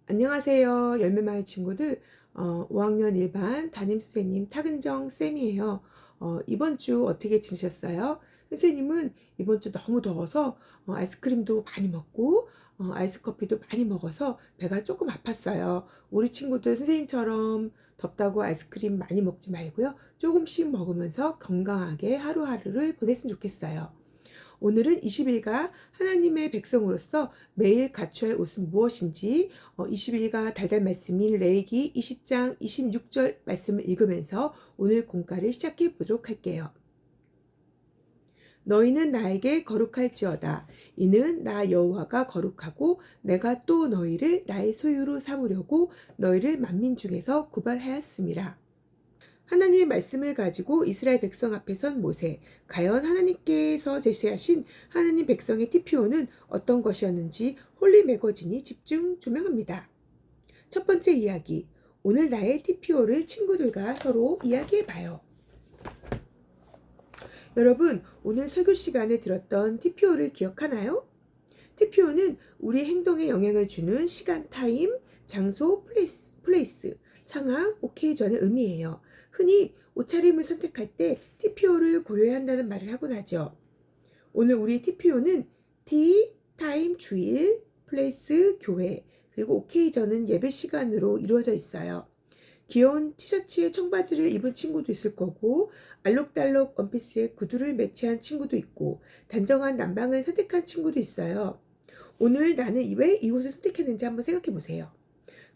안녕하세요. 열매마을 친구들. 5학년 1반 담임선생님 탁은정 쌤이에요. 이번 주 어떻게 지내셨어요? 선생님은 이번 주 너무 더워서 아이스크림도 많이 먹고 아이스커피도 많이 먹어서 배가 조금 아팠어요. 우리 친구들 선생님처럼 덥다고 아이스크림 많이 먹지 말고요. 조금씩 먹으면서 건강하게 하루하루를 보냈으면 좋겠어요. 오늘은 20일가 하나님의 백성으로서 매일 갖춰야 할 옷은 무엇인지 20일가 달달 말씀인 레위기 20장 26절 말씀을 읽으면서 오늘 공과를 시작해 보도록 할게요. 너희는 나에게 거룩할지어다. 이는 나 여호와가 거룩하고 내가 또 너희를 나의 소유로 삼으려고 너희를 만민 중에서 구별하였음이라. 하나님의 말씀을 가지고 이스라엘 백성 앞에 선 모세. 과연 하나님께서 제시하신 하나님 백성의 TPO는 어떤 것이었는지 홀리 매거진이 집중 조명합니다. 첫 번째 이야기. 오늘 나의 TPO를 친구들과 서로 이야기해봐요. 여러분, 오늘 설교 시간에 들었던 TPO를 기억하나요? TPO는 우리 행동에 영향을 주는 시간, 타임, 장소, 플레이스, 상황, 오케이전을 의미해요. 흔히 옷차림을 선택할 때 TPO를 고려해야 한다는 말을 하곤 하죠. 오늘 우리 TPO는 T, 타임, 주일, 플레이스, 교회, 그리고 오케이전은 예배 시간으로 이루어져 있어요. 귀여운 티셔츠에 청바지를 입은 친구도 있을 거고 알록달록 원피스에 구두를 매치한 친구도 있고 단정한 남방을 선택한 친구도 있어요. 오늘 나는 왜 이 옷을 선택했는지 한번 생각해 보세요.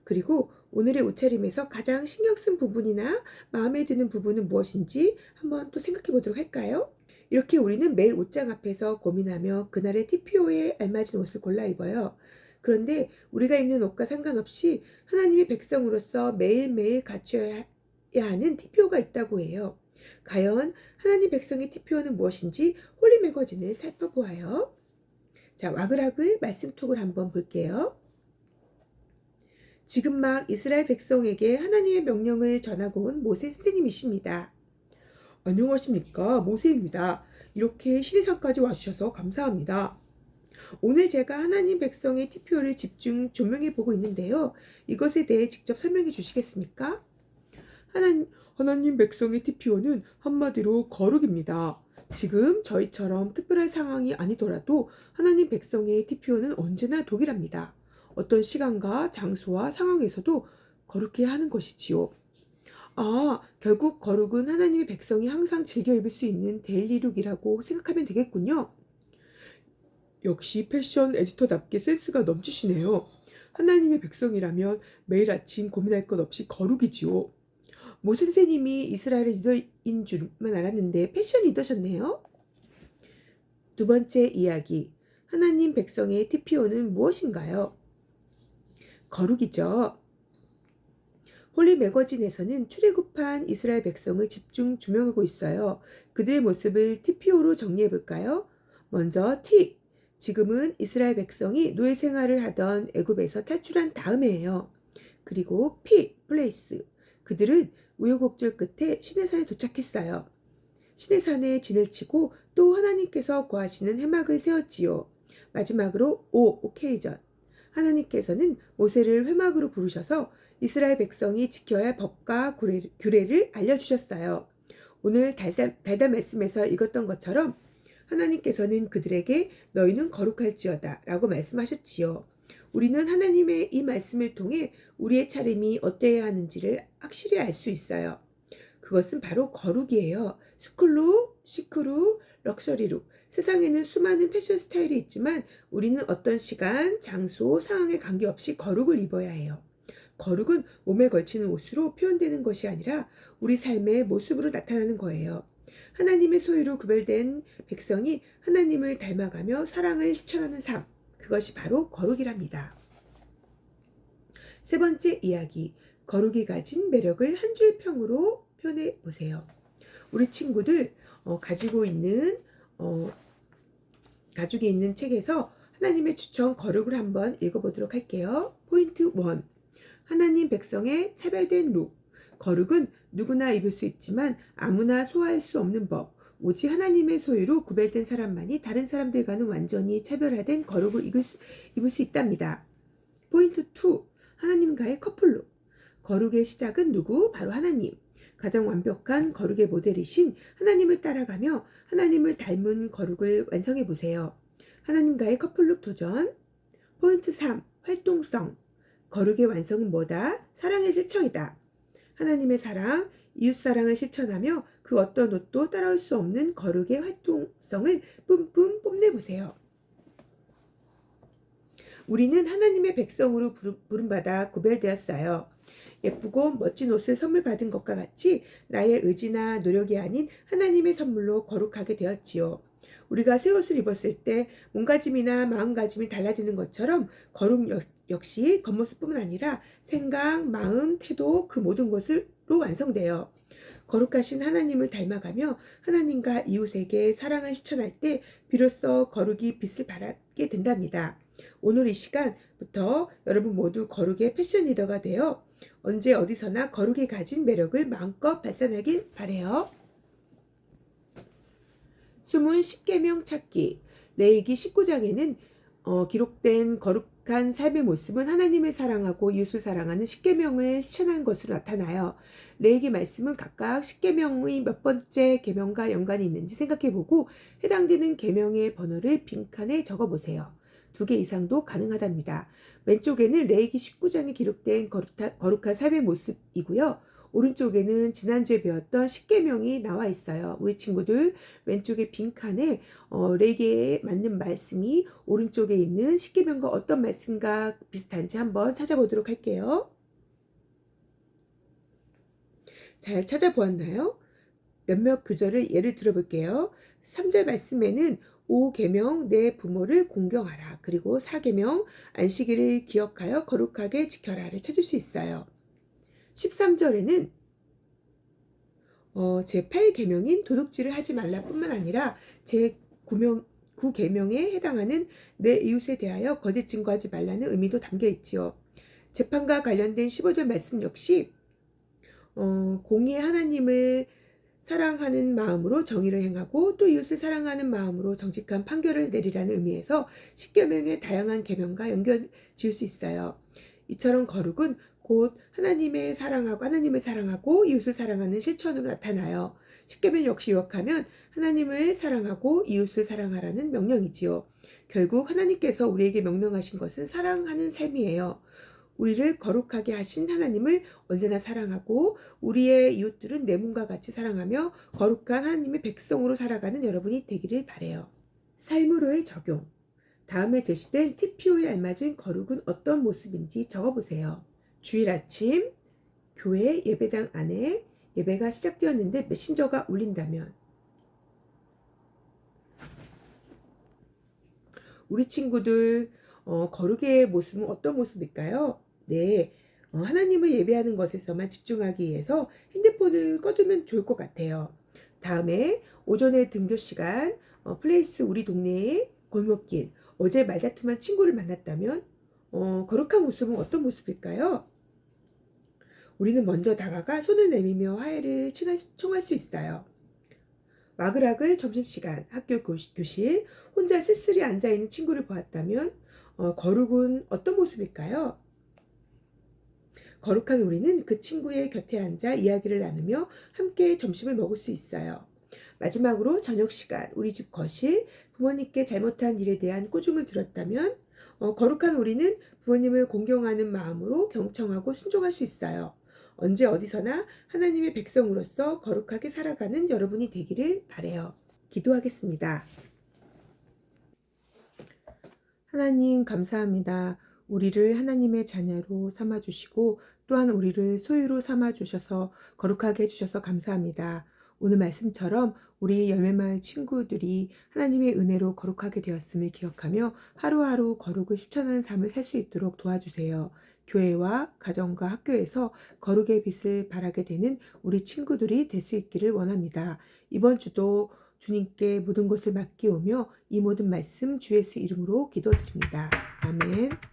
그리고 오늘의 옷차림에서 가장 신경 쓴 부분이나 마음에 드는 부분은 무엇인지 한번 또 생각해 보도록 할까요? 이렇게 우리는 매일 옷장 앞에서 고민하며 그날의 TPO에 알맞은 옷을 골라 입어요. 그런데 우리가 입는 옷과 상관없이 하나님의 백성으로서 매일매일 갖춰야 하는 TPO가 있다고 해요. 과연 하나님 백성의 TPO는 무엇인지 홀리 매거진을 살펴보아요. 자, 와글와글 말씀톡을 한번 볼게요. 지금 막 이스라엘 백성에게 하나님의 명령을 전하고 온 모세 선생님이십니다. 안녕하십니까, 모세입니다. 이렇게 시리산까지 와주셔서 감사합니다. 오늘 제가 하나님 백성의 TPO를 집중 조명해 보고 있는데요. 이것에 대해 직접 설명해 주시겠습니까? 하나님 백성의 TPO는 한마디로 거룩입니다. 지금 저희처럼 특별한 상황이 아니더라도 하나님 백성의 TPO는 언제나 동일합니다. 어떤 시간과 장소와 상황에서도 거룩해야 하는 것이지요. 결국 거룩은 하나님의 백성이 항상 즐겨 입을 수 있는 데일리룩이라고 생각하면 되겠군요. 역시 패션 에디터답게 센스가 넘치시네요. 하나님의 백성이라면 매일 아침 고민할 것 없이 거룩이지요. 모 선생님이 이스라엘 리더인 줄만 알았는데 패션 리더셨네요. 두 번째 이야기. 하나님 백성의 TPO는 무엇인가요? 거룩이죠. 홀리 매거진에서는 출애굽한 이스라엘 백성을 집중 조명하고 있어요. 그들의 모습을 TPO로 정리해 볼까요? 먼저 T. 지금은 이스라엘 백성이 노예 생활을 하던 애굽에서 탈출한 다음에예요. 그리고 P. 플레이스. 그들은 우여곡절 끝에 시내산에 도착했어요. 시내산에 진을 치고 또 하나님께서 거하시는 회막을 세웠지요. 마지막으로 O. 오케이전. 하나님께서는 모세를 회막으로 부르셔서 이스라엘 백성이 지켜야 할 법과 규례를 알려주셨어요. 오늘 달달 말씀에서 읽었던 것처럼 하나님께서는 그들에게 너희는 거룩할지어다 라고 말씀하셨지요. 우리는 하나님의 이 말씀을 통해 우리의 차림이 어때야 하는지를 확실히 알 수 있어요. 그것은 바로 거룩이에요. 스쿨룩, 시크룩, 럭셔리룩. 세상에는 수많은 패션 스타일이 있지만 우리는 어떤 시간, 장소, 상황에 관계없이 거룩을 입어야 해요. 거룩은 몸에 걸치는 옷으로 표현되는 것이 아니라 우리 삶의 모습으로 나타나는 거예요. 하나님의 소유로 구별된 백성이 하나님을 닮아가며 사랑을 실천하는 삶. 그것이 바로 거룩이랍니다. 세 번째 이야기. 거룩이 가진 매력을 한 줄 평으로 표현해 보세요. 우리 친구들 가지고 있는 가족이 있는 책에서 하나님의 추천 거룩을 한번 읽어보도록 할게요. 포인트 1. 하나님 백성의 차별된 룩. 거룩은 누구나 입을 수 있지만 아무나 소화할 수 없는 법. 오직 하나님의 소유로 구별된 사람만이 다른 사람들과는 완전히 차별화된 거룩을 입을 수 있답니다. 포인트 2. 하나님과의 커플룩. 거룩의 시작은 누구? 바로 하나님. 가장 완벽한 거룩의 모델이신 하나님을 따라가며 하나님을 닮은 거룩을 완성해 보세요. 하나님과의 커플룩 도전. 포인트 3. 활동성. 거룩의 완성은 뭐다? 사랑의 실천이다. 하나님의 사랑, 이웃사랑을 실천하며 그 어떤 옷도 따라올 수 없는 거룩의 활동성을 뿜뿜 뽐내보세요. 우리는 하나님의 백성으로 부름받아 구별되었어요. 예쁘고 멋진 옷을 선물 받은 것과 같이 나의 의지나 노력이 아닌 하나님의 선물로 거룩하게 되었지요. 우리가 새 옷을 입었을 때 몸가짐이나 마음가짐이 달라지는 것처럼 거룩 역시 겉모습뿐만 아니라 생각, 마음, 태도 그 모든 것으로 완성돼요. 거룩하신 하나님을 닮아가며 하나님과 이웃에게 사랑을 실천할 때 비로소 거룩이 빛을 발하게 된답니다. 오늘 이 시간부터 여러분 모두 거룩의 패션 리더가 되어 언제 어디서나 거룩이 가진 매력을 마음껏 발산하길 바래요. 숨은 10계명 찾기. 레위기 19장에는 기록된 거룩한 삶의 모습은 하나님을 사랑하고 이웃을 사랑하는 10계명을 실천한 것으로 나타나요. 레위기 말씀은 각각 10계명의 몇 번째 계명과 연관이 있는지 생각해보고 해당되는 계명의 번호를 빈칸에 적어보세요. 2개 이상도 가능하답니다. 왼쪽에는 레위기 19장에 기록된 거룩한 삶의 모습이고요. 오른쪽에는 지난주에 배웠던 10계명이 나와 있어요. 우리 친구들 왼쪽에 빈칸에 레위기에 맞는 말씀이 오른쪽에 있는 10계명과 어떤 말씀과 비슷한지 한번 찾아보도록 할게요. 잘 찾아보았나요? 몇몇 구절을 예를 들어볼게요. 3절 말씀에는 5계명 내 부모를 공경하라. 그리고 4계명 안식일을 기억하여 거룩하게 지켜라를 찾을 수 있어요. 13절에는 제8계명인 도둑질을 하지 말라 뿐만 아니라 제9계명에 해당하는 내 이웃에 대하여 거짓 증거하지 말라는 의미도 담겨 있지요. 재판과 관련된 15절 말씀 역시 공의의 하나님을 사랑하는 마음으로 정의를 행하고 또 이웃을 사랑하는 마음으로 정직한 판결을 내리라는 의미에서 10계명의 다양한 계명과 연결 지을 수 있어요. 이처럼 거룩은 곧 하나님을 사랑하고 이웃을 사랑하는 실천으로 나타나요. 10계명 역시 요약하면 하나님을 사랑하고 이웃을 사랑하라는 명령이지요. 결국 하나님께서 우리에게 명령하신 것은 사랑하는 삶이에요. 우리를 거룩하게 하신 하나님을 언제나 사랑하고 우리의 이웃들은 내 몸과 같이 사랑하며 거룩한 하나님의 백성으로 살아가는 여러분이 되기를 바라요. 삶으로의 적용. 다음에 제시된 TPO에 알맞은 거룩은 어떤 모습인지 적어보세요. 주일 아침 교회 예배당 안에 예배가 시작되었는데 메신저가 울린다면 우리 친구들 거룩의 모습은 어떤 모습일까요? 네, 하나님을 예배하는 것에서만 집중하기 위해서 핸드폰을 꺼두면 좋을 것 같아요. 다음에 오전에 등교 시간 플레이스 우리 동네의 골목길 어제 말다툼한 친구를 만났다면 거룩한 모습은 어떤 모습일까요? 우리는 먼저 다가가 손을 내밀며 화해를 청할 수 있어요. 와글와글 점심시간 학교 교실 혼자 쓸쓸히 앉아있는 친구를 보았다면 거룩은 어떤 모습일까요? 거룩한 우리는 그 친구의 곁에 앉아 이야기를 나누며 함께 점심을 먹을 수 있어요. 마지막으로 저녁시간 우리 집 거실 부모님께 잘못한 일에 대한 꾸중을 들었다면 거룩한 우리는 부모님을 공경하는 마음으로 경청하고 순종할 수 있어요. 언제 어디서나 하나님의 백성으로서 거룩하게 살아가는 여러분이 되기를 바라요. 기도하겠습니다. 하나님 감사합니다. 우리를 하나님의 자녀로 삼아주시고 또한 우리를 소유로 삼아주셔서 거룩하게 해주셔서 감사합니다. 오늘 말씀처럼 우리 열매마을 친구들이 하나님의 은혜로 거룩하게 되었음을 기억하며 하루하루 거룩을 실천하는 삶을 살 수 있도록 도와주세요. 교회와 가정과 학교에서 거룩의 빛을 발하게 되는 우리 친구들이 될 수 있기를 원합니다. 이번 주도 주님께 모든 것을 맡기오며 이 모든 말씀 주 예수 이름으로 기도드립니다. 아멘.